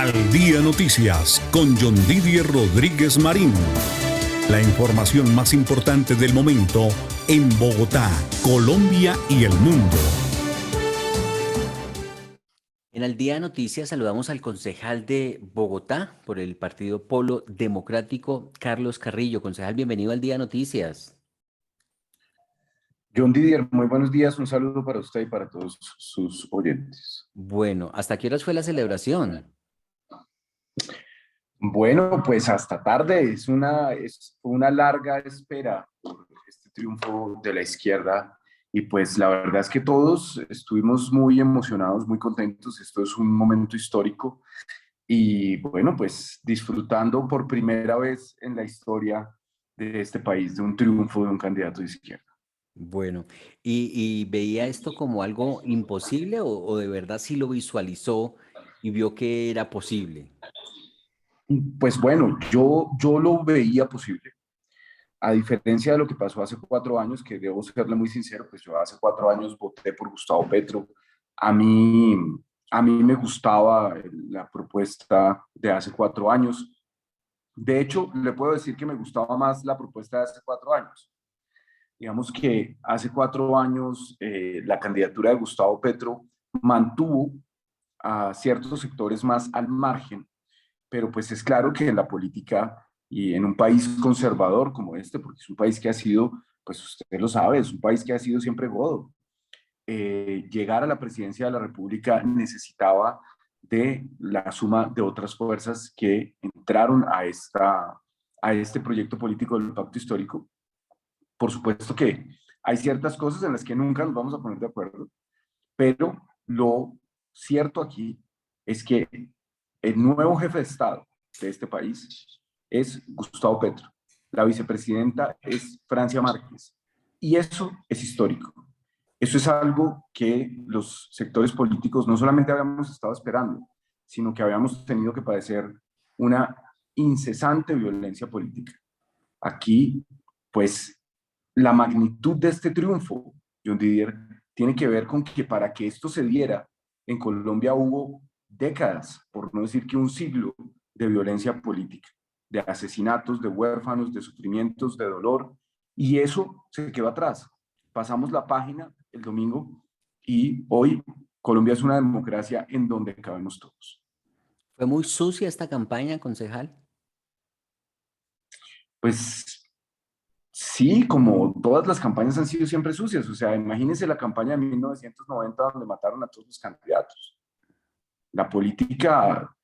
Al Día Noticias con John Didier Rodríguez Marín. La información más importante del momento en Bogotá, Colombia y el mundo. En Al Día Noticias saludamos al concejal de Bogotá por el Partido Polo Democrático, Carlos Carrillo. Concejal, bienvenido al Día Noticias. John Didier, muy buenos días, un saludo para usted y para todos sus oyentes. Bueno, ¿hasta qué horas fue la celebración? Bueno, pues hasta tarde, es una larga espera por este triunfo de la izquierda y pues la verdad es que todos estuvimos muy emocionados, muy contentos, esto es un momento histórico y bueno, pues disfrutando por primera vez en la historia de este país de un triunfo de un candidato de izquierda. Bueno, ¿y veía esto como algo imposible o de verdad sí lo visualizó y vio que era posible? Pues bueno, yo lo veía posible. A diferencia de lo que pasó hace 4 años, que debo serle muy sincero, pues yo hace 4 años voté por Gustavo Petro. A mí, a mí me gustaba la propuesta de hace 4 años. De hecho, le puedo decir que me gustaba más la propuesta de hace 4 años. Digamos que hace 4 años la candidatura de Gustavo Petro mantuvo a ciertos sectores más al margen, pero pues es claro que en la política y en un país conservador como este, porque es un país que ha sido, pues usted lo sabe, es un país que ha sido siempre godo, llegar a la presidencia de la República necesitaba de la suma de otras fuerzas que entraron a este proyecto político del pacto histórico. Por supuesto que hay ciertas cosas en las que nunca nos vamos a poner de acuerdo, pero lo cierto aquí es que el nuevo jefe de Estado de este país es Gustavo Petro. La vicepresidenta es Francia Márquez. Y eso es histórico. Eso es algo que los sectores políticos no solamente habíamos estado esperando, sino que habíamos tenido que padecer una incesante violencia política. Aquí, pues, la magnitud de este triunfo, John Didier, tiene que ver con que para que esto se diera, en Colombia hubo décadas, por no decir que un siglo, de violencia política, de asesinatos, de huérfanos, de sufrimientos, de dolor, y eso se quedó atrás. Pasamos la página el domingo y hoy Colombia es una democracia en donde cabemos todos. ¿Fue muy sucia esta campaña, concejal? Pues sí, como todas las campañas han sido siempre sucias. O sea, imagínense la campaña de 1990 donde mataron a todos los candidatos. La política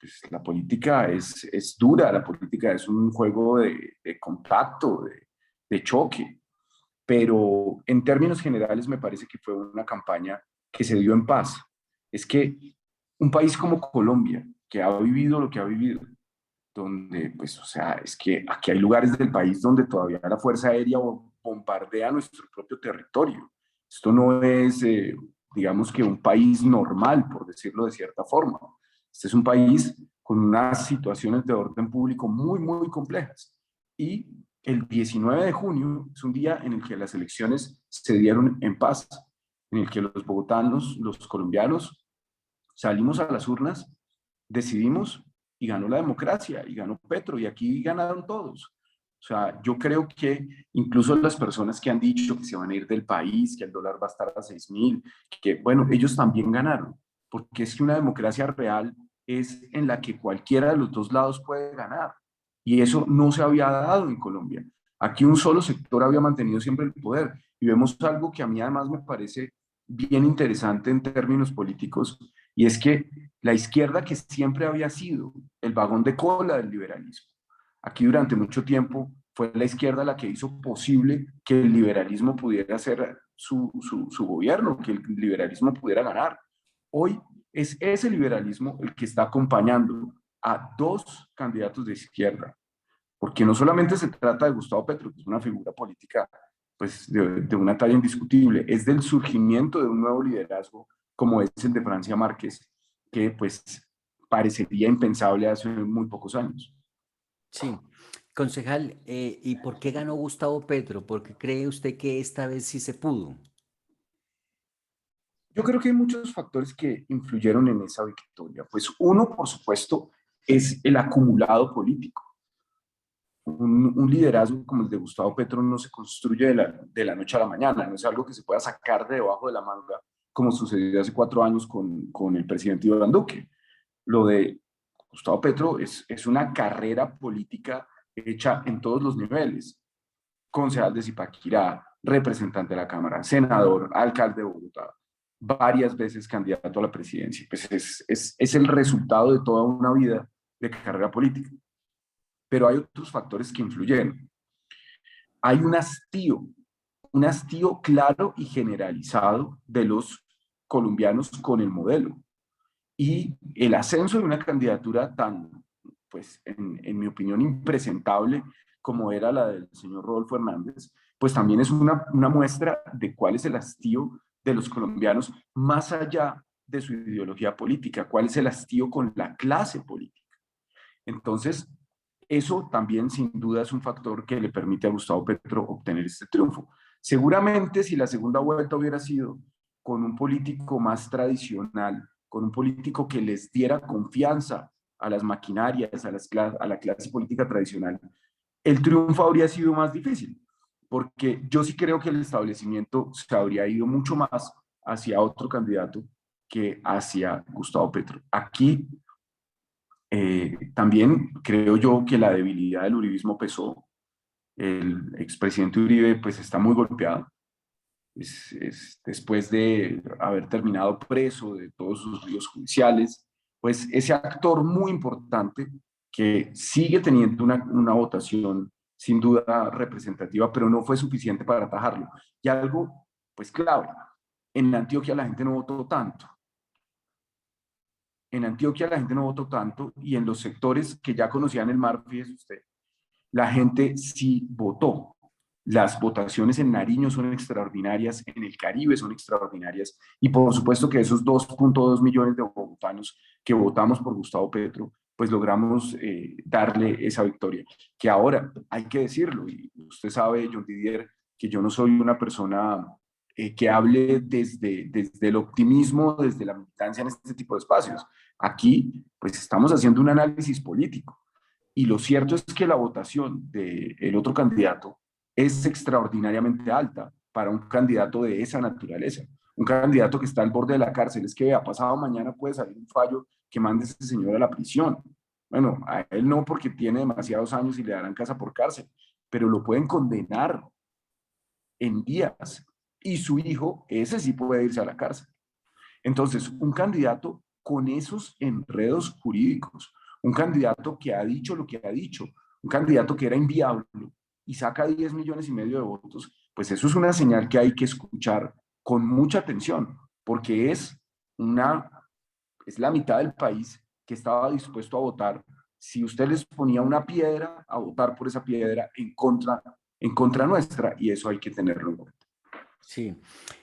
es dura, la política es un juego de contacto, de choque, pero en términos generales me parece que fue una campaña que se dio en paz. Es que un país como Colombia, que ha vivido lo que ha vivido, donde, pues, o sea, es que aquí hay lugares del país donde todavía la Fuerza Aérea bombardea nuestro propio territorio. Esto no es, digamos que un país normal, por decirlo de cierta forma. Este es un país con unas situaciones de orden público muy, muy complejas. Y el 19 de junio es un día en el que las elecciones se dieron en paz, en el que los bogotanos, los colombianos, salimos a las urnas, decidimos y ganó la democracia y ganó Petro y aquí ganaron todos. O sea, yo creo que incluso las personas que han dicho que se van a ir del país, que el dólar va a estar a 6.000, que bueno, ellos también ganaron, porque es que una democracia real es en la que cualquiera de los dos lados puede ganar. Y eso no se había dado en Colombia. Aquí un solo sector había mantenido siempre el poder. Y vemos algo que a mí además me parece bien interesante en términos políticos, y es que la izquierda, que siempre había sido el vagón de cola del liberalismo, aquí durante mucho tiempo fue la izquierda la que hizo posible que el liberalismo pudiera hacer su gobierno, que el liberalismo pudiera ganar. Hoy es ese liberalismo el que está acompañando a dos candidatos de izquierda, porque no solamente se trata de Gustavo Petro, que es una figura política pues, de una talla indiscutible, es del surgimiento de un nuevo liderazgo como es el de Francia Márquez, que pues parecería impensable hace muy pocos años. Sí. Concejal, ¿y por qué ganó Gustavo Petro? ¿Por qué cree usted que esta vez sí se pudo? Yo creo que hay muchos factores que influyeron en esa victoria. Pues uno, por supuesto, es el acumulado político. Un liderazgo como el de Gustavo Petro no se construye de la noche a la mañana, no es algo que se pueda sacar de debajo de la manga, como sucedió hace 4 años con el presidente Iván Duque. Lo de Gustavo Petro es una carrera política hecha en todos los niveles. Concejal de Zipaquirá, representante de la Cámara, senador, alcalde de Bogotá, varias veces candidato a la presidencia. Pues es el resultado de toda una vida de carrera política. Pero hay otros factores que influyeron. Hay un hastío claro y generalizado de los colombianos con el modelo. Y el ascenso de una candidatura tan, pues en mi opinión, impresentable como era la del señor Rodolfo Hernández, pues también es una muestra de cuál es el hastío de los colombianos más allá de su ideología política, cuál es el hastío con la clase política. Entonces, eso también sin duda es un factor que le permite a Gustavo Petro obtener este triunfo. Seguramente si la segunda vuelta hubiera sido con un político más tradicional, con un político que les diera confianza a las maquinarias, a la clase política tradicional, el triunfo habría sido más difícil, porque yo sí creo que el establecimiento se habría ido mucho más hacia otro candidato que hacia Gustavo Petro. Aquí también creo yo que la debilidad del uribismo pesó. El expresidente Uribe pues está muy golpeado. Después de haber terminado preso de todos sus líos judiciales, pues ese actor muy importante que sigue teniendo una votación sin duda representativa, pero no fue suficiente para atajarlo. Y algo pues clave, en Antioquia la gente no votó tanto. En Antioquia la gente no votó tanto y en los sectores que ya conocían el mar, fíjese usted, la gente sí votó. Las votaciones en Nariño son extraordinarias, en el Caribe son extraordinarias y por supuesto que esos 2.2 millones de bogotanos que votamos por Gustavo Petro, pues logramos darle esa victoria. Que ahora hay que decirlo, y usted sabe, John Didier, que yo no soy una persona que hable desde el optimismo, desde la militancia en este tipo de espacios. Aquí, pues estamos haciendo un análisis político. Y lo cierto es que la votación del otro candidato es extraordinariamente alta para un candidato de esa naturaleza. Un candidato que está al borde de la cárcel. Es que vea, pasado mañana puede salir un fallo que mande a ese señor a la prisión. Bueno, a él no porque tiene demasiados años y le darán casa por cárcel, pero lo pueden condenar en días. Y su hijo, ese sí puede irse a la cárcel. Entonces, un candidato con esos enredos jurídicos, un candidato que ha dicho lo que ha dicho, un candidato que era inviable y saca 10,5 millones de votos, pues eso es una señal que hay que escuchar con mucha atención, porque es la mitad del país que estaba dispuesto a votar. Si usted les ponía una piedra, a votar por esa piedra en contra nuestra, y eso hay que tenerlo en cuenta. Sí,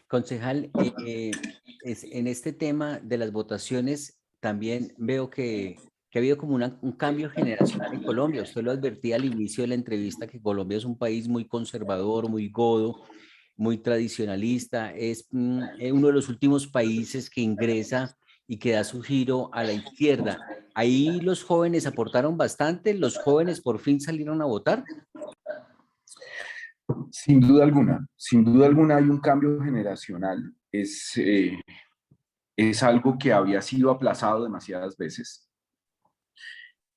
concejal, en este tema de las votaciones también veo que ha habido como un cambio generacional en Colombia. Usted lo advertía al inicio de la entrevista que Colombia es un país muy conservador, muy godo, muy tradicionalista. Es uno de los últimos países que ingresa y que da su giro a la izquierda. Ahí los jóvenes aportaron bastante, los jóvenes por fin salieron a votar. Sin duda alguna hay un cambio generacional. Es algo que había sido aplazado demasiadas veces.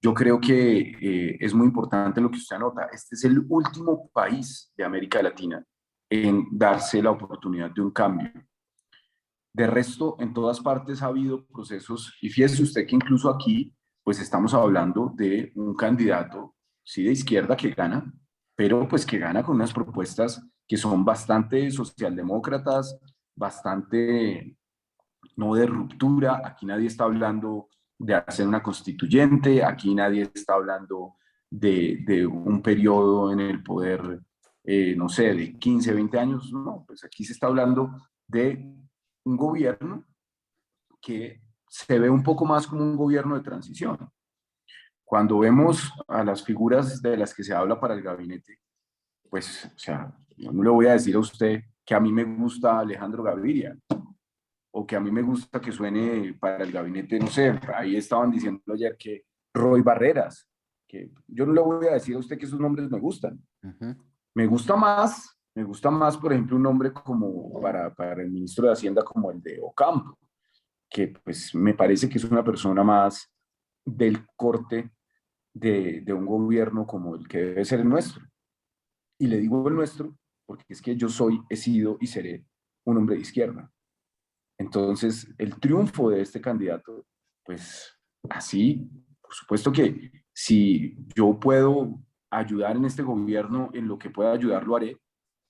Yo creo que es muy importante lo que usted anota. Este es el último país de América Latina en darse la oportunidad de un cambio. De resto, en todas partes ha habido procesos, y fíjese usted que incluso aquí, pues estamos hablando de un candidato, sí, de izquierda que gana, pero pues que gana con unas propuestas que son bastante socialdemócratas, bastante no de ruptura. Aquí nadie está hablando de hacer una constituyente, aquí nadie está hablando de un periodo en el poder, no sé, de 15, 20 años, no, pues aquí se está hablando de un gobierno que se ve un poco más como un gobierno de transición. Cuando vemos a las figuras de las que se habla para el gabinete, pues, o sea, yo no le voy a decir a usted que a mí me gusta Alejandro Gaviria, o que a mí me gusta que suene para el gabinete, no sé, ahí estaban diciendo ayer que Roy Barreras, que yo no le voy a decir a usted que esos nombres me gustan. Ujú. Me gusta más, por ejemplo, un nombre como para el ministro de Hacienda como el de Ocampo, que pues me parece que es una persona más del corte de un gobierno como el que debe ser el nuestro. Y le digo el nuestro porque es que yo soy, he sido y seré un hombre de izquierda. Entonces, el triunfo de este candidato, pues así, por supuesto que si yo puedo ayudar en este gobierno, en lo que pueda ayudar, lo haré,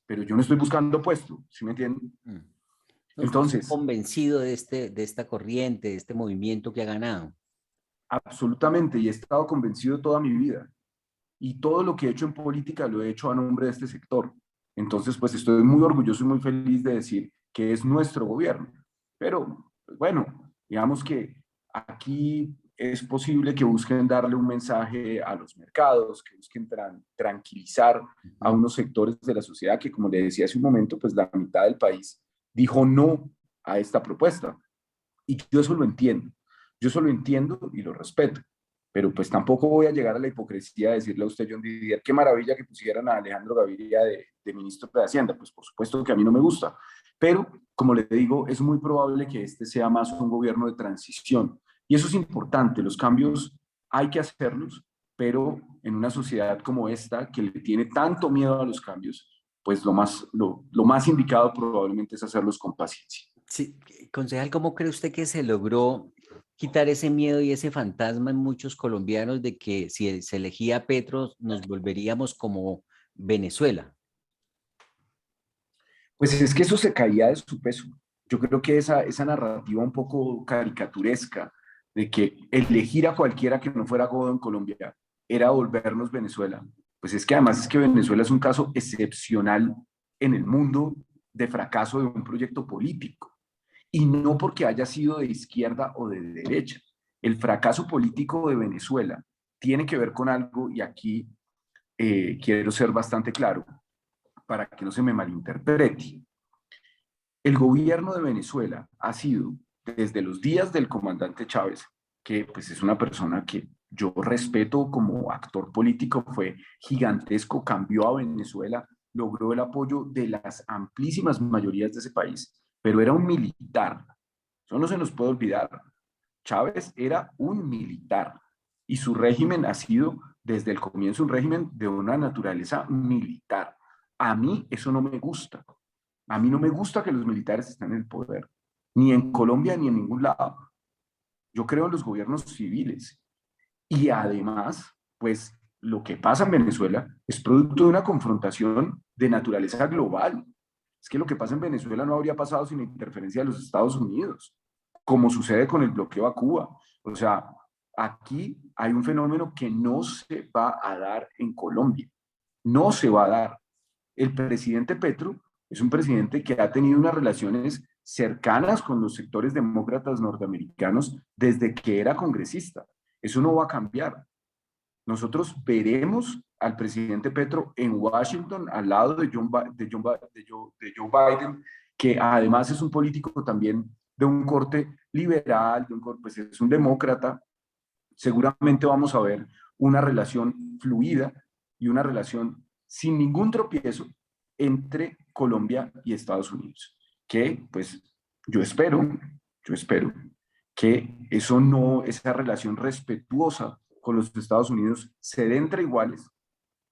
pero yo no estoy buscando puesto, ¿sí me entienden? Mm. No, usted está Entonces, convencido de esta corriente, de este movimiento que ha ganado. absolutamente, y he estado convencido toda mi vida. Y todo lo que he hecho en política lo he hecho a nombre de este sector. Entonces, pues estoy muy orgulloso y muy feliz de decir que es nuestro gobierno. Pero, pues, bueno, digamos que aquí es posible que busquen darle un mensaje a los mercados, que busquen tranquilizar a Ujú. unos sectores de la sociedad que, como le decía hace un momento, pues la mitad del país dijo no a esta propuesta. Y yo eso lo entiendo. Yo eso lo entiendo y lo respeto. Pero pues tampoco voy a llegar a la hipocresía de decirle a usted, John Didier, qué maravilla que pusieran a Alejandro Gaviria de ministro de Hacienda. Pues por supuesto que a mí no me gusta. Pero, como le digo, es muy probable que este sea más un gobierno de transición. Y eso es importante. Los cambios hay que hacerlos, pero en una sociedad como esta, que le tiene tanto miedo a los cambios, pues lo más indicado probablemente es hacerlos con paciencia. Sí, concejal, ¿cómo cree usted que se logró quitar ese miedo y ese fantasma en muchos colombianos de que si se elegía a Petro nos volveríamos como Venezuela? Pues es que eso se caía de su peso. Yo creo que esa narrativa un poco caricaturesca de que elegir a cualquiera que no fuera Godo en Colombia era volvernos Venezuela. Pues es que además es que Venezuela es un caso excepcional en el mundo de fracaso de un proyecto político. Y no porque haya sido de izquierda o de derecha. El fracaso político de Venezuela tiene que ver con algo, y aquí quiero ser bastante claro para que no se me malinterprete. El gobierno de Venezuela ha sido, desde los días del comandante Chávez, que pues es una persona que yo respeto como actor político, fue gigantesco, cambió a Venezuela, logró el apoyo de las amplísimas mayorías de ese país, pero era un militar. Eso no se nos puede olvidar. Chávez era un militar y su régimen ha sido desde el comienzo un régimen de una naturaleza militar. A mí eso no me gusta. A mí no me gusta que los militares estén en el poder, ni en Colombia ni en ningún lado. Yo creo en los gobiernos civiles. Y además, pues lo que pasa en Venezuela es producto de una confrontación de naturaleza global. Es que lo que pasa en Venezuela no habría pasado sin la interferencia de los Estados Unidos, como sucede con el bloqueo a Cuba. O sea, aquí hay un fenómeno que no se va a dar en Colombia. No se va a dar. El presidente Petro es un presidente que ha tenido unas relaciones cercanas con los sectores demócratas norteamericanos desde que era congresista. Eso no va a cambiar. Nosotros veremos al presidente Petro en Washington al lado de Joe Biden, que además es un político también de un corte liberal, pues es un demócrata. Seguramente vamos a ver una relación fluida y una relación sin ningún tropiezo entre Colombia y Estados Unidos, que pues yo espero que eso no, esa relación respetuosa con los Estados Unidos se dé entre iguales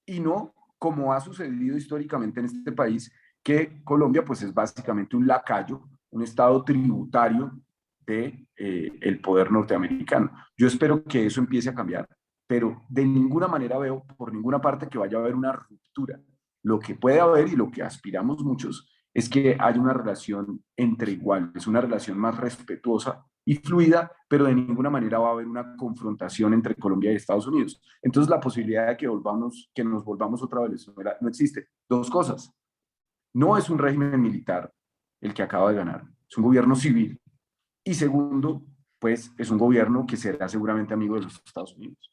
y no como ha sucedido históricamente en este país, que Colombia pues es básicamente un lacayo, un estado tributario de el poder norteamericano. Yo espero que eso empiece a cambiar, pero de ninguna manera veo por ninguna parte que vaya a haber una ruptura. Lo que puede haber y lo que aspiramos muchos es que haya una relación entre iguales, una relación más respetuosa y fluida, pero de ninguna manera va a haber una confrontación entre Colombia y Estados Unidos. Entonces la posibilidad de que nos volvamos otra Venezuela no existe. Dos cosas. No es un régimen militar el que acaba de ganar, es un gobierno civil. Y segundo, pues es un gobierno que será seguramente amigo de los Estados Unidos.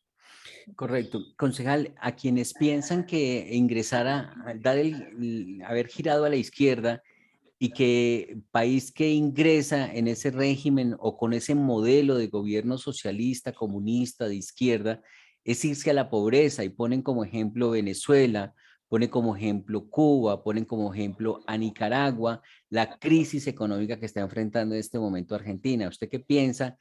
Correcto. Concejal, a quienes piensan que ingresar haber girado a la izquierda y que país que ingresa en ese régimen o con ese modelo de gobierno socialista, comunista, de izquierda, es irse a la pobreza y ponen como ejemplo Venezuela, ponen como ejemplo Cuba, ponen como ejemplo a Nicaragua, la crisis económica que está enfrentando en este momento Argentina. ¿Usted qué piensa?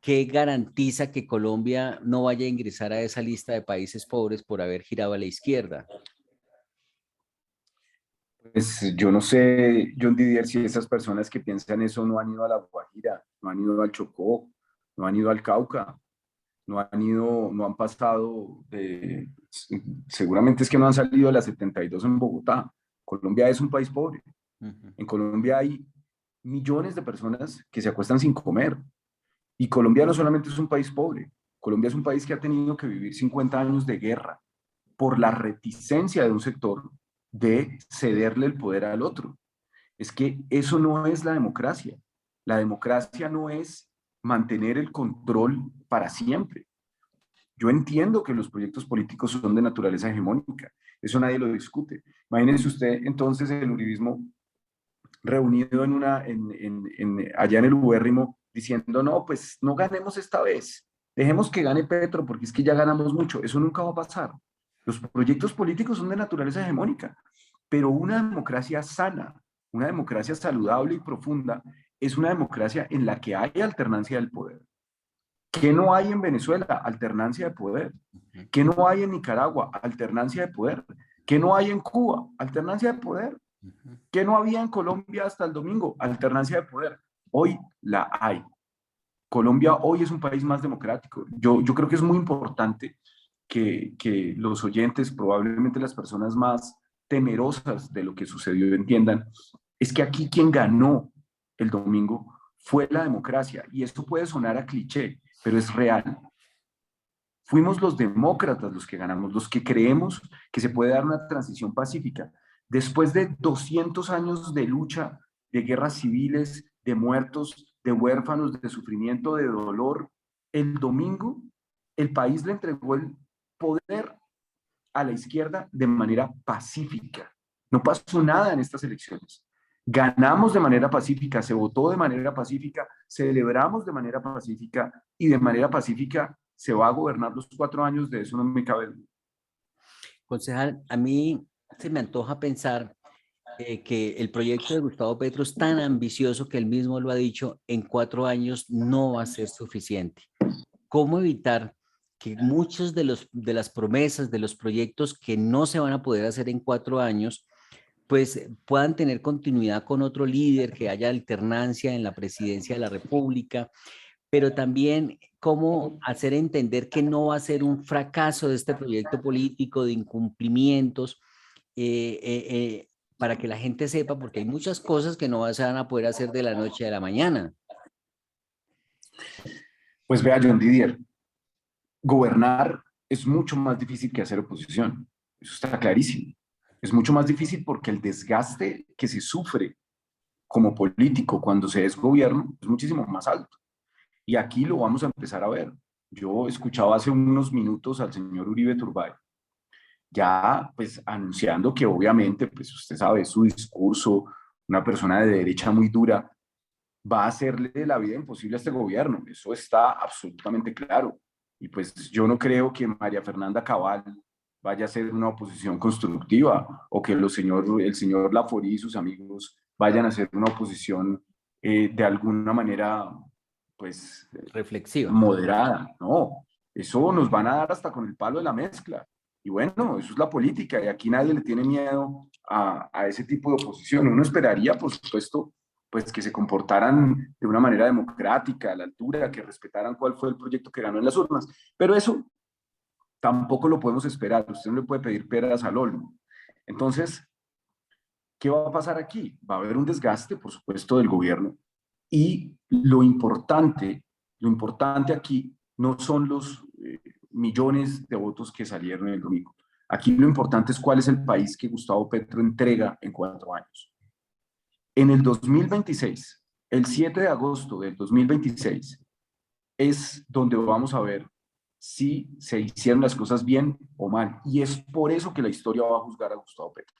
¿Qué garantiza que Colombia no vaya a ingresar a esa lista de países pobres por haber girado a la izquierda? Pues yo no sé, John Didier, si esas personas que piensan eso no han ido a La Guajira, no han ido al Chocó, no han ido al Cauca, no han ido, no han pasado de, seguramente es que no han salido de las 72 en Bogotá. Colombia es un país pobre. Ujú. En Colombia hay millones de personas que se acuestan sin comer. Y Colombia no solamente es un país pobre, Colombia es un país que ha tenido que vivir 50 años de guerra por la reticencia de un sector de cederle el poder al otro. Es que eso no es la democracia. La democracia no es mantener el control para siempre. Yo entiendo que los proyectos políticos son de naturaleza hegemónica, eso nadie lo discute. Imagínense usted entonces el uribismo reunido allá en el Ubérrimo diciendo, no, pues no ganemos esta vez, dejemos que gane Petro porque es que ya ganamos mucho, eso nunca va a pasar. Los proyectos políticos son de naturaleza hegemónica, pero una democracia sana, una democracia saludable y profunda, es una democracia en la que hay alternancia del poder. ¿Qué no hay en Venezuela? Alternancia de poder. ¿Qué no hay en Nicaragua? Alternancia de poder. ¿Qué no hay en Cuba? Alternancia de poder. ¿Qué no había en Colombia hasta el domingo? Alternancia de poder. Hoy la hay. Colombia hoy es un país más democrático. Yo creo que es muy importante que los oyentes, probablemente las personas más temerosas de lo que sucedió, entiendan, es que aquí quien ganó el domingo fue la democracia. Y esto puede sonar a cliché, pero es real. Fuimos los demócratas los que ganamos, los que creemos que se puede dar una transición pacífica. Después de 200 años de lucha, de guerras civiles, de muertos, de huérfanos, de sufrimiento, de dolor, el domingo el país le entregó el poder a la izquierda de manera pacífica. No pasó nada en estas elecciones. Ganamos de manera pacífica, se votó de manera pacífica, celebramos de manera pacífica y de manera pacífica se va a gobernar los 4 años, de eso no me cabe duda. Concejal, a mí se me antoja pensar que el proyecto de Gustavo Petro es tan ambicioso que él mismo lo ha dicho, en 4 años no va a ser suficiente. ¿Cómo evitar que muchos de las promesas, de los proyectos que no se van a poder hacer en 4 años, pues puedan tener continuidad con otro líder, que haya alternancia en la presidencia de la República, pero también cómo hacer entender que no va a ser un fracaso de este proyecto político, de incumplimientos, eh, eh, eh, para que la gente sepa, porque hay muchas cosas que no se van a poder hacer de la noche a la mañana. Pues vea, John Didier, gobernar es mucho más difícil que hacer oposición. Eso está clarísimo. Es mucho más difícil porque el desgaste que se sufre como político cuando se es gobierno es muchísimo más alto. Y aquí lo vamos a empezar a ver. Yo escuchaba hace unos minutos al señor Uribe Turbay, ya pues anunciando que obviamente, pues usted sabe, su discurso, una persona de derecha muy dura, va a hacerle la vida imposible a este gobierno. Eso está absolutamente claro. Y pues yo no creo que María Fernanda Cabal vaya a ser una oposición constructiva o que el señor Laforí y sus amigos vayan a hacer una oposición de alguna manera pues Reflexiva. moderada. No, eso nos van a dar hasta con el palo de la mezcla. Y bueno, eso es la política y aquí nadie le tiene miedo a ese tipo de oposición. Uno esperaría, por supuesto, pues que se comportaran de una manera democrática, a la altura, que respetaran cuál fue el proyecto que ganó en las urnas. Pero eso tampoco lo podemos esperar. Usted no le puede pedir peras al olmo. Entonces, ¿qué va a pasar aquí? Va a haber un desgaste, por supuesto, del gobierno. Y lo importante aquí no son los millones de votos que salieron el domingo. Aquí lo importante es cuál es el país que Gustavo Petro entrega en 4 años. En el 2026, el 7 de agosto del 2026, es donde vamos a ver si se hicieron las cosas bien o mal. Y es por eso que la historia va a juzgar a Gustavo Petro.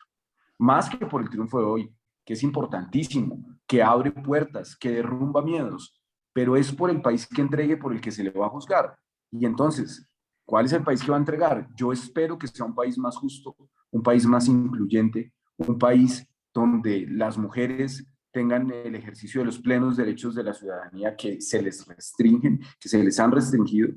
Más que por el triunfo de hoy, que es importantísimo, que abre puertas, que derrumba miedos, pero es por el país que entregue por el que se le va a juzgar. Y entonces, ¿cuál es el país que va a entregar? Yo espero que sea un país más justo, un país más incluyente, un país donde las mujeres tengan el ejercicio de los plenos derechos de la ciudadanía que se les restringen, que se les han restringido.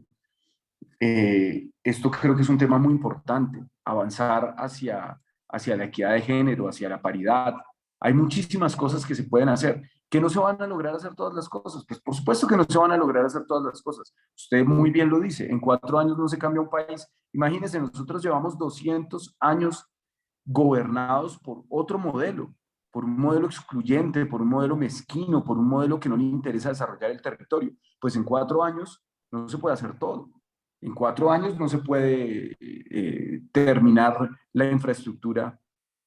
Esto creo que es un tema muy importante, avanzar hacia la equidad de género, hacia la paridad. Hay muchísimas cosas que se pueden hacer, que no se van a lograr hacer todas las cosas. Pues por supuesto que no se van a lograr hacer todas las cosas. Usted muy bien lo dice, en 4 años no se cambia un país. Imagínense, nosotros llevamos 200 años gobernados por un modelo excluyente, por un modelo mezquino, por un modelo que no le interesa desarrollar el territorio. Pues en 4 años no se puede hacer todo. En 4 años no se puede terminar la infraestructura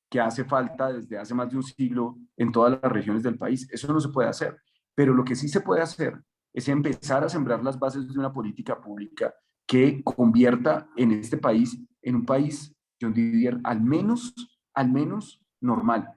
que hace falta desde hace más de un siglo en todas las regiones del país. Eso no se puede hacer. Pero lo que sí se puede hacer es empezar a sembrar las bases de una política pública que convierta en este país en un país, John Didier, al menos normal.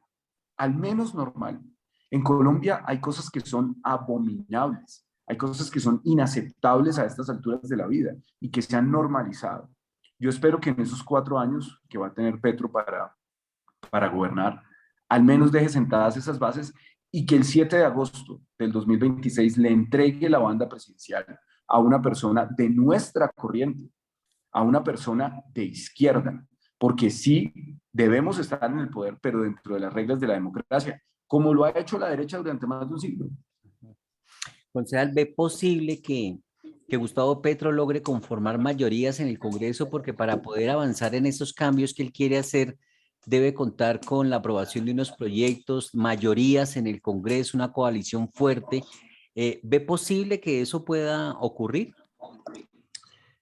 Al menos normal. En Colombia hay cosas que son abominables. Hay cosas que son inaceptables a estas alturas de la vida y que se han normalizado. Yo espero que en esos 4 años que va a tener Petro para gobernar, al menos deje sentadas esas bases y que el 7 de agosto del 2026 le entregue la banda presidencial a una persona de nuestra corriente, a una persona de izquierda, porque sí debemos estar en el poder, pero dentro de las reglas de la democracia, como lo ha hecho la derecha durante más de un siglo. Concejal, ¿ve posible que Gustavo Petro logre conformar mayorías en el Congreso? Porque para poder avanzar en esos cambios que él quiere hacer, debe contar con la aprobación de unos proyectos, mayorías en el Congreso, una coalición fuerte. ¿Ve posible que eso pueda ocurrir?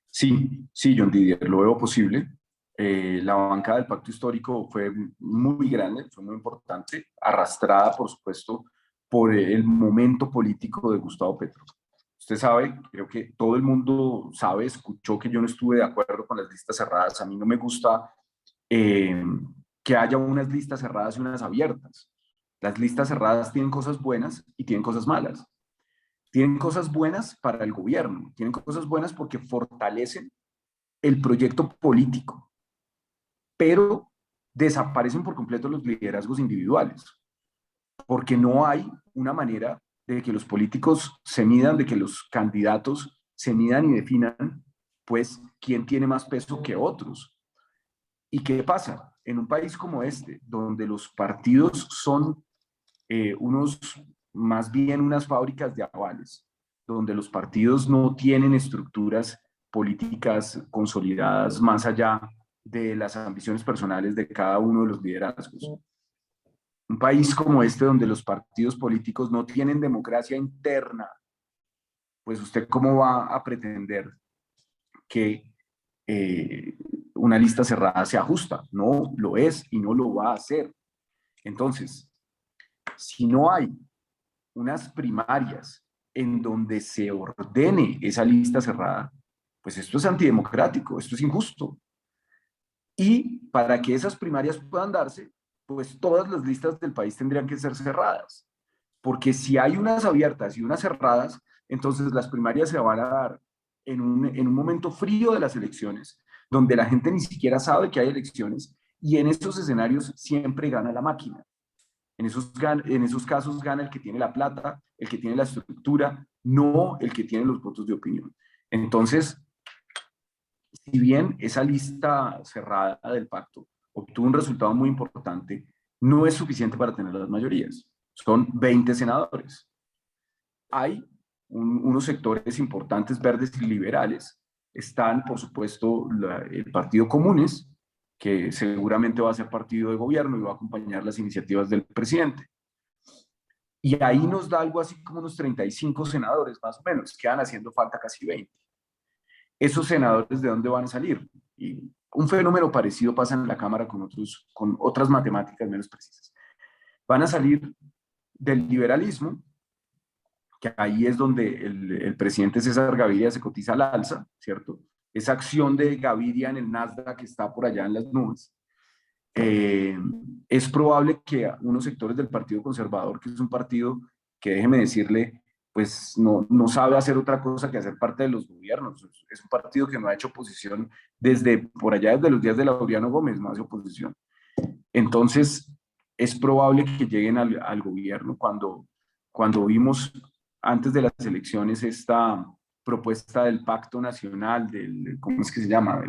Sí, sí, John Didier, lo veo posible. La bancada del Pacto Histórico fue muy grande, fue muy importante, arrastrada, por supuesto, por el momento político de Gustavo Petro. Usted sabe, creo que todo el mundo sabe, escuchó que yo no estuve de acuerdo con las listas cerradas. A mí no me gusta eh, que haya unas listas cerradas y unas abiertas. Las listas cerradas tienen cosas buenas y tienen cosas malas. Tienen cosas buenas para el gobierno, tienen cosas buenas porque fortalecen el proyecto político, pero desaparecen por completo los liderazgos individuales, porque no hay una manera de que los políticos se midan, de que los candidatos se midan y definan, pues, quién tiene más peso que otros. ¿Y qué pasa? En un país como este, donde los partidos son más bien unas fábricas de avales, donde los partidos no tienen estructuras políticas consolidadas más allá de las ambiciones personales de cada uno de los liderazgos. Un país como este, donde los partidos políticos no tienen democracia interna, pues usted cómo va a pretender que una lista cerrada sea justa. No lo es y no lo va a hacer. Entonces, si no hay unas primarias en donde se ordene esa lista cerrada, pues esto es antidemocrático, esto es injusto. Y para que esas primarias puedan darse, pues todas las listas del país tendrían que ser cerradas. Porque si hay unas abiertas y unas cerradas, entonces las primarias se van a dar en un momento frío de las elecciones, donde la gente ni siquiera sabe que hay elecciones, y en estos escenarios siempre gana la máquina. En esos casos gana el que tiene la plata, el que tiene la estructura, no el que tiene los votos de opinión. Entonces, si bien esa lista cerrada del pacto obtuvo un resultado muy importante, no es suficiente para tener las mayorías. Son 20 senadores. Hay unos sectores importantes, verdes y liberales. Están, por supuesto, el Partido Comunes, que seguramente va a ser partido de gobierno y va a acompañar las iniciativas del presidente. Y ahí nos da algo así como unos 35 senadores, más o menos, quedan haciendo falta casi 20. ¿Esos senadores de dónde van a salir? Y un fenómeno parecido pasa en la Cámara con otras matemáticas menos precisas. Van a salir del liberalismo, que ahí es donde el presidente César Gaviria se cotiza al alza, ¿cierto? Esa acción de Gaviria en el Nasdaq que está por allá en las nubes. es probable que unos sectores del Partido Conservador, que es un partido que, déjeme decirle, pues no sabe hacer otra cosa que hacer parte de los gobiernos. Es un partido que no ha hecho oposición desde por allá, desde los días de Laureano Gómez, no hace oposición. Entonces, es probable que lleguen al gobierno. Cuando vimos antes de las elecciones esta propuesta del Pacto Nacional, ¿cómo es que se llama?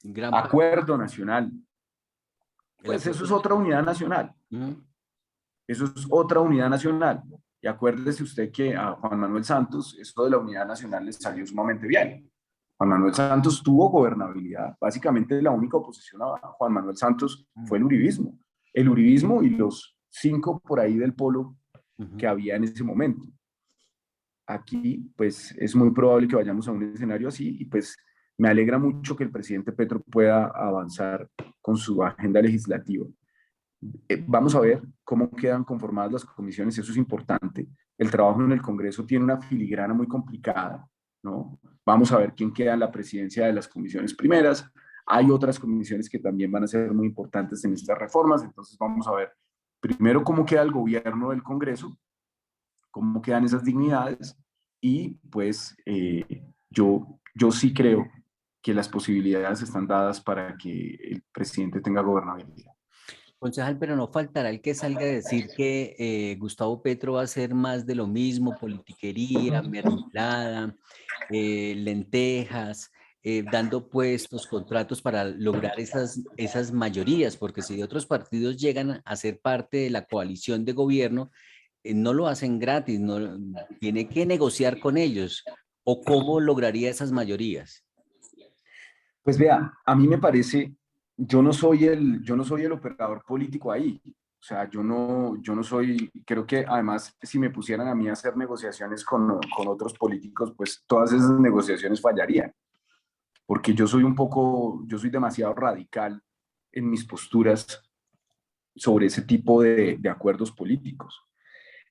Del Acuerdo Nacional. Pues eso es otra unidad nacional. Eso es otra unidad nacional. Y acuérdese usted que a Juan Manuel Santos, esto de la unidad nacional le salió sumamente bien. Juan Manuel Santos tuvo gobernabilidad. Básicamente la única oposición a Juan Manuel Santos fue el uribismo. El uribismo y los 5 por ahí del polo que había en ese momento. Aquí, pues, es muy probable que vayamos a un escenario así y pues me alegra mucho que el presidente Petro pueda avanzar con su agenda legislativa. Vamos a ver cómo quedan conformadas las comisiones, eso es importante. El trabajo en el Congreso tiene una filigrana muy complicada, ¿no? Vamos a ver quién queda en la presidencia de las comisiones primeras. Hay otras comisiones que también van a ser muy importantes en estas reformas, entonces vamos a ver primero cómo queda el gobierno del Congreso, cómo quedan esas dignidades y pues yo sí creo que las posibilidades están dadas para que el presidente tenga gobernabilidad. Concejal, pero no faltará el que salga a decir que Gustavo Petro va a hacer más de lo mismo, politiquería, mermelada, lentejas, dando puestos, contratos para lograr esas mayorías, porque si otros partidos llegan a ser parte de la coalición de gobierno, no lo hacen gratis, no, tiene que negociar con ellos. ¿O cómo lograría esas mayorías? Pues vea, a mí me parece, yo no soy el operador político ahí. O sea, yo no soy, creo que además si me pusieran a mí a hacer negociaciones con otros políticos, pues todas esas negociaciones fallarían. Porque yo soy demasiado radical en mis posturas sobre ese tipo de acuerdos políticos.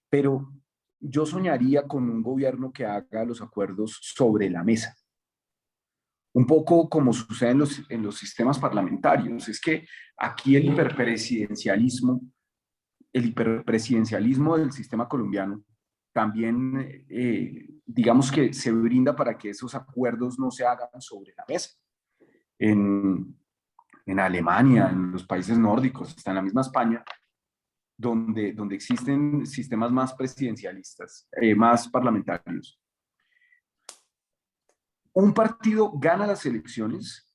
Pero yo soñaría con un gobierno que haga los acuerdos sobre la mesa. Un poco como sucede en los sistemas parlamentarios. Es que aquí el hiperpresidencialismo del sistema colombiano también, digamos que se brinda para que esos acuerdos no se hagan sobre la mesa. En Alemania, en los países nórdicos, está en la misma España, donde existen sistemas más presidencialistas, más parlamentarios. Un partido gana las elecciones,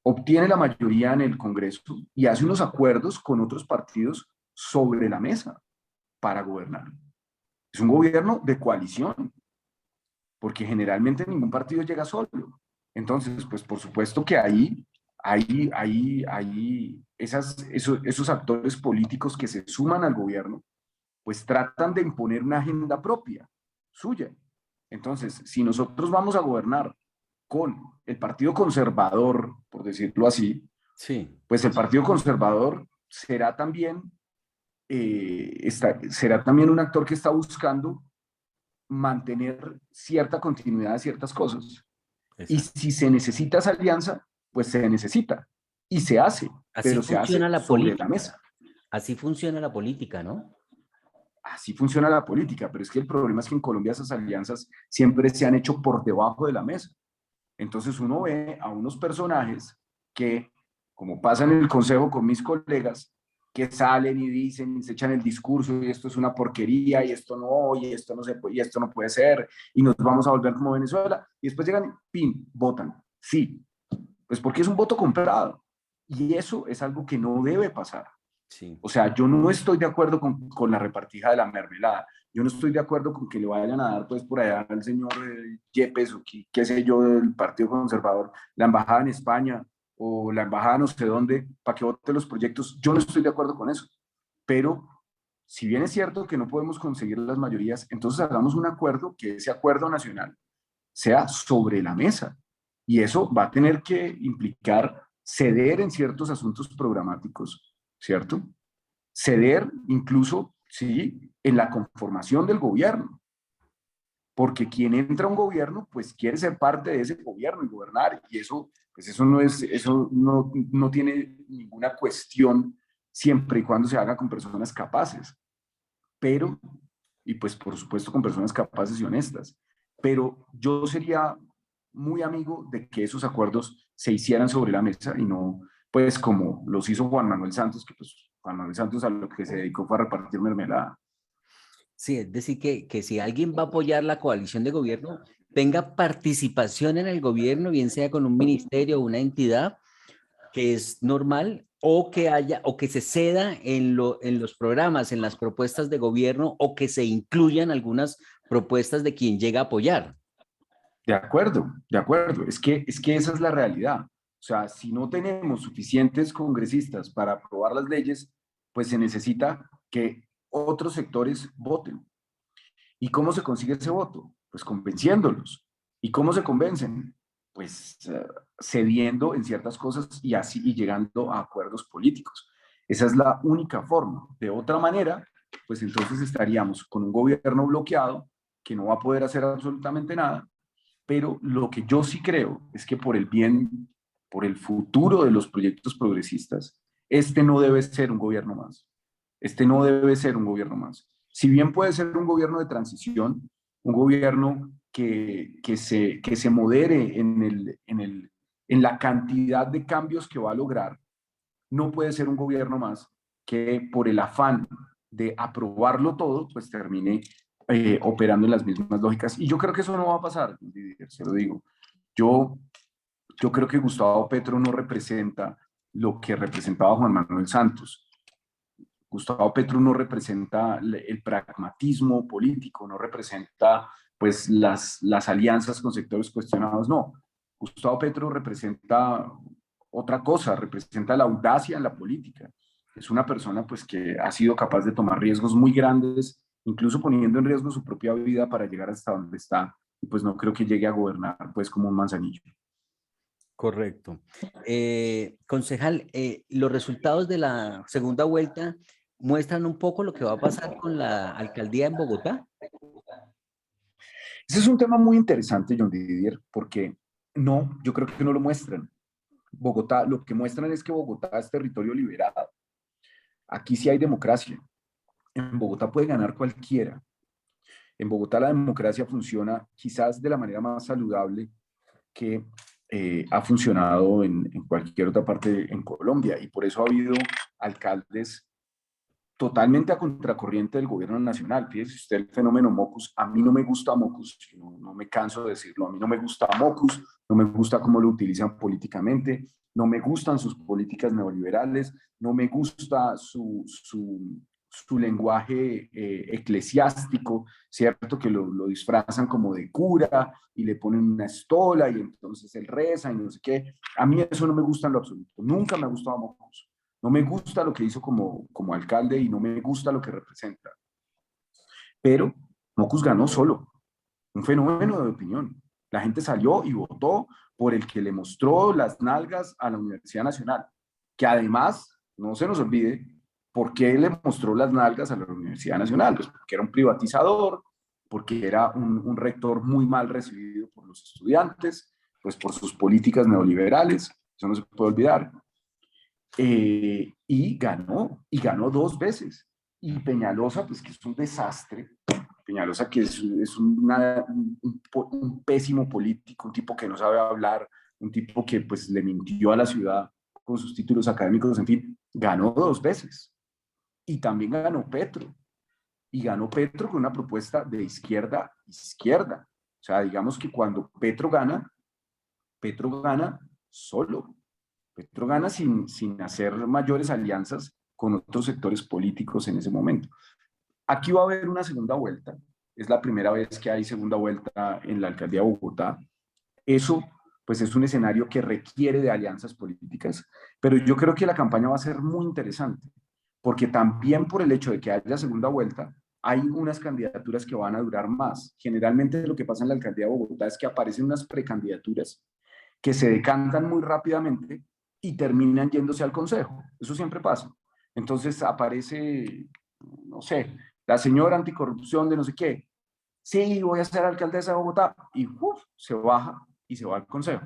obtiene la mayoría en el Congreso y hace unos acuerdos con otros partidos sobre la mesa para gobernar. Es un gobierno de coalición, porque generalmente ningún partido llega solo. Entonces, pues por supuesto que esos actores políticos que se suman al gobierno, pues tratan de imponer una agenda propia, suya. Entonces, si nosotros vamos a gobernar con el Partido Conservador, por decirlo así, sí, pues el Partido Conservador será también un actor que está buscando mantener cierta continuidad de ciertas cosas. Exacto. Y si se necesita esa alianza, pues se necesita y se hace, así pero se hace sobre la mesa. Así funciona la política, ¿no? Así funciona la política, pero es que el problema es que en Colombia esas alianzas siempre se han hecho por debajo de la mesa. Entonces uno ve a unos personajes que, como pasa en el consejo con mis colegas, que salen y dicen y se echan el discurso y esto es una porquería y esto no, y esto no se puede, y esto no puede ser y nos vamos a volver como Venezuela y después llegan y ¡pin! Votan. Sí, pues porque es un voto comprado y eso es algo que no debe pasar. Sí. O sea, yo no estoy de acuerdo con la repartija de la mermelada. Yo no estoy de acuerdo con que le vayan a dar pues por allá al señor Yepes o qué sé yo del Partido Conservador la embajada en España o la embajada no sé dónde para que vote los proyectos. Yo no estoy de acuerdo con eso. Pero si bien es cierto que no podemos conseguir las mayorías, entonces hagamos un acuerdo que ese acuerdo nacional sea sobre la mesa. Y eso va a tener que implicar ceder en ciertos asuntos programáticos, ¿cierto? Ceder incluso, sí, en la conformación del gobierno. Porque quien entra a un gobierno, pues quiere ser parte de ese gobierno y gobernar. Y eso Pues eso no tiene ninguna cuestión siempre y cuando se haga con personas capaces, pero, y pues por supuesto con personas capaces y honestas, pero yo sería muy amigo de que esos acuerdos se hicieran sobre la mesa y no, pues como los hizo Juan Manuel Santos, que pues Juan Manuel Santos a lo que se dedicó fue a repartir mermelada. Sí, es decir, que si alguien va a apoyar la coalición de gobierno, tenga participación en el gobierno, bien sea con un ministerio o una entidad, que es normal, o que haya, o que se ceda en los programas, en las propuestas de gobierno, o que se incluyan algunas propuestas de quien llega a apoyar. De acuerdo, de acuerdo. Es que esa es la realidad. O sea, si no tenemos suficientes congresistas para aprobar las leyes, pues se necesita que otros sectores voten. ¿Y cómo se consigue ese voto? Pues convenciéndolos. ¿Y cómo se convencen? Pues cediendo en ciertas cosas y así y llegando a acuerdos políticos. Esa es la única forma. De otra manera, pues entonces estaríamos con un gobierno bloqueado que no va a poder hacer absolutamente nada, pero lo que yo sí creo es que por el bien, por el futuro de los proyectos progresistas, este no debe ser un gobierno más. Este no debe ser un gobierno más. Si bien puede ser un gobierno de transición, un gobierno que se modere en la cantidad de cambios que va a lograr, no puede ser un gobierno más que por el afán de aprobarlo todo, pues termine operando en las mismas lógicas. Y yo creo que eso no va a pasar, se lo digo. Yo, yo creo que Gustavo Petro no representa lo que representaba Juan Manuel Santos. Gustavo Petro no representa el pragmatismo político, no representa pues las alianzas con sectores cuestionados, no. Gustavo Petro representa otra cosa, representa la audacia en la política. Es una persona pues que ha sido capaz de tomar riesgos muy grandes, incluso poniendo en riesgo su propia vida para llegar hasta donde está, y pues no creo que llegue a gobernar pues como un manzanillo. Correcto. Concejal, los resultados de la segunda vuelta muestran un poco lo que va a pasar con la alcaldía en Bogotá. Ese es un tema muy interesante, John Didier, porque no, yo creo que no lo muestran. Bogotá, lo que muestran es que Bogotá es territorio liberado. Aquí sí hay democracia. En Bogotá puede ganar cualquiera. En Bogotá la democracia funciona quizás de la manera más saludable que ha funcionado en cualquier otra parte en Colombia. Y por eso ha habido alcaldes totalmente a contracorriente del gobierno nacional. Fíjese usted el fenómeno Mocus. A mí no me gusta Mocus, no me canso de decirlo. A mí no me gusta Mocus, no me gusta cómo lo utilizan políticamente, no me gustan sus políticas neoliberales, no me gusta su lenguaje eclesiástico, ¿cierto? Que lo disfrazan como de cura y le ponen una estola y entonces él reza y no sé qué. A mí eso no me gusta en lo absoluto. Nunca me ha gustado Mocus. No me gusta lo que hizo como alcalde y no me gusta lo que representa. Pero Mocus ganó solo, un fenómeno de opinión. La gente salió y votó por el que le mostró las nalgas a la Universidad Nacional, que además, no se nos olvide, ¿por qué le mostró las nalgas a la Universidad Nacional? Pues porque era un privatizador, porque era un rector muy mal recibido por los estudiantes, pues por sus políticas neoliberales, eso no se puede olvidar. Y ganó dos veces. Y Peñalosa, pues que es un desastre. Peñalosa que es un pésimo político, un tipo que no sabe hablar, un tipo que pues le mintió a la ciudad con sus títulos académicos, en fin, ganó dos veces. Y también ganó Petro. Y ganó Petro con una propuesta de izquierda. O sea, digamos que cuando Petro gana solo. Petro gana sin hacer mayores alianzas con otros sectores políticos en ese momento. Aquí va a haber una segunda vuelta. Es la primera vez que hay segunda vuelta en la alcaldía de Bogotá. Eso, pues, es un escenario que requiere de alianzas políticas, pero yo creo que la campaña va a ser muy interesante, porque también por el hecho de que haya segunda vuelta, hay unas candidaturas que van a durar más. Generalmente lo que pasa en la alcaldía de Bogotá es que aparecen unas precandidaturas que se decantan muy rápidamente y terminan yéndose al consejo. Eso siempre pasa. Entonces aparece, no sé, la señora anticorrupción de no sé qué. Sí, voy a ser alcaldesa de Bogotá. Y se baja y se va al consejo.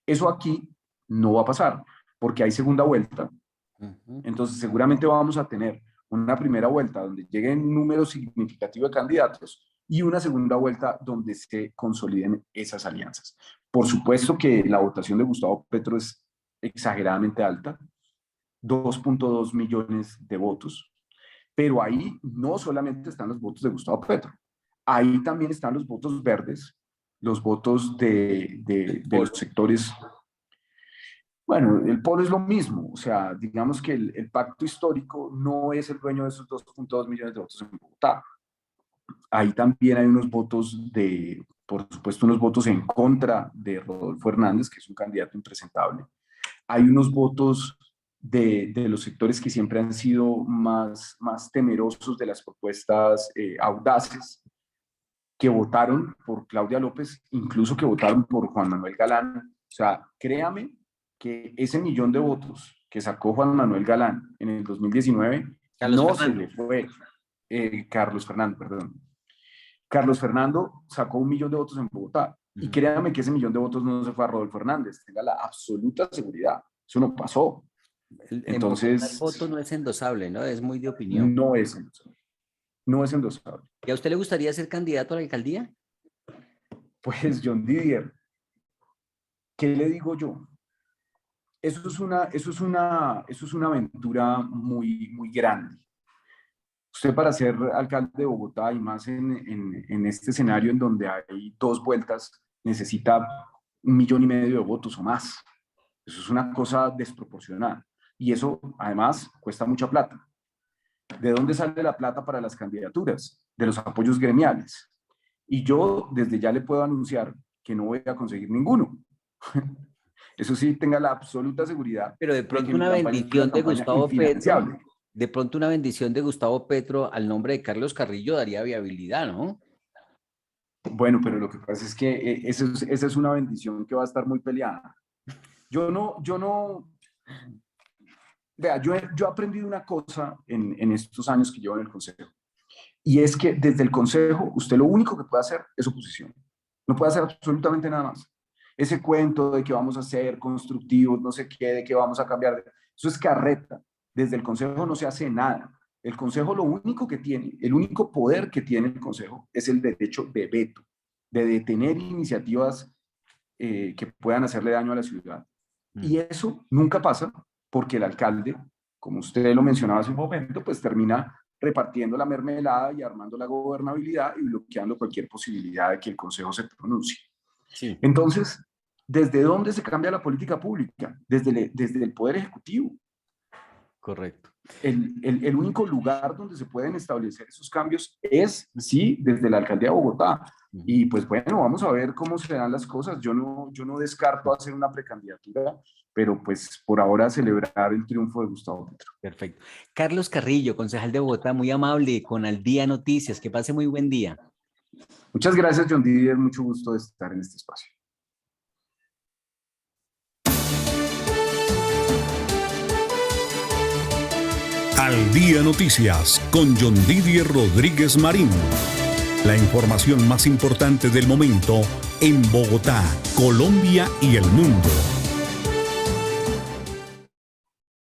Eso aquí no va a pasar, porque hay segunda vuelta. Entonces seguramente vamos a tener una primera vuelta donde lleguen un número significativo de candidatos y una segunda vuelta donde se consoliden esas alianzas. Por supuesto que la votación de Gustavo Petro es exageradamente alta, 2.2 millones de votos, pero ahí no solamente están los votos de Gustavo Petro, ahí también están los votos verdes, los votos de los sectores. Bueno, el polo es lo mismo, o sea, digamos que el pacto histórico no es el dueño de esos 2.2 millones de votos en Bogotá. Ahí también hay unos votos por supuesto, unos votos en contra de Rodolfo Hernández, que es un candidato impresentable. Hay unos votos de los sectores que siempre han sido más temerosos de las propuestas audaces, que votaron por Claudia López, incluso que votaron por Juan Manuel Galán. O sea, créame que ese 1.000.000 de votos que sacó Juan Manuel Galán en el 2019, se le fue, Carlos Fernando, perdón. Carlos Fernando sacó 1.000.000 de votos en Bogotá. Y créame que ese 1.000.000 de votos no se fue a Rodolfo Hernández, tenga la absoluta seguridad. Eso no pasó. Entonces, el voto no es endosable, ¿no? Es muy de opinión. No es endosable. No es endosable. ¿Y a usted le gustaría ser candidato a la alcaldía? Pues, John Didier, ¿qué le digo yo? Eso es una aventura muy grande. Usted, para ser alcalde de Bogotá, y más en este escenario en donde hay 2 vueltas, necesita 1,5 millones de votos o más. Eso es una cosa desproporcionada. Y eso, además, cuesta mucha plata. ¿De dónde sale la plata para las candidaturas? De los apoyos gremiales. Y yo desde ya le puedo anunciar que no voy a conseguir ninguno. Eso sí, tenga la absoluta seguridad. Pero de pronto una bendición de Gustavo Petro, de pronto una bendición de Gustavo Petro al nombre de Carlos Carrillo daría viabilidad, ¿no? Bueno, pero lo que pasa es que esa es una bendición que va a estar muy peleada. Vea, yo he aprendido una cosa en estos años que llevo en el Consejo, y es que desde el Consejo usted lo único que puede hacer es oposición. No puede hacer absolutamente nada más. Ese cuento de que vamos a ser constructivos, no sé qué, de que vamos a cambiar, eso es carreta. Desde el Consejo no se hace nada. El Consejo lo único que tiene, el único poder que tiene el Consejo es el derecho de veto, de detener iniciativas que puedan hacerle daño a la ciudad. Y eso nunca pasa porque el alcalde, como usted lo mencionaba hace un momento, pues termina repartiendo la mermelada y armando la gobernabilidad y bloqueando cualquier posibilidad de que el Consejo se pronuncie. Sí. Entonces, ¿desde dónde se cambia la política pública? Desde el Poder Ejecutivo. Correcto. El único lugar donde se pueden establecer esos cambios es, sí, desde la alcaldía de Bogotá. Y pues bueno, vamos a ver cómo se dan las cosas. Yo no descarto hacer una precandidatura, pero pues por ahora celebrar el triunfo de Gustavo Petro. Perfecto. Carlos Carrillo, concejal de Bogotá, muy amable, con Al Día Noticias. Que pase muy buen día. Muchas gracias, John Didier. Mucho gusto de estar en este espacio. Al Día Noticias con John Didier Rodríguez Marín. La información más importante del momento en Bogotá, Colombia y el mundo.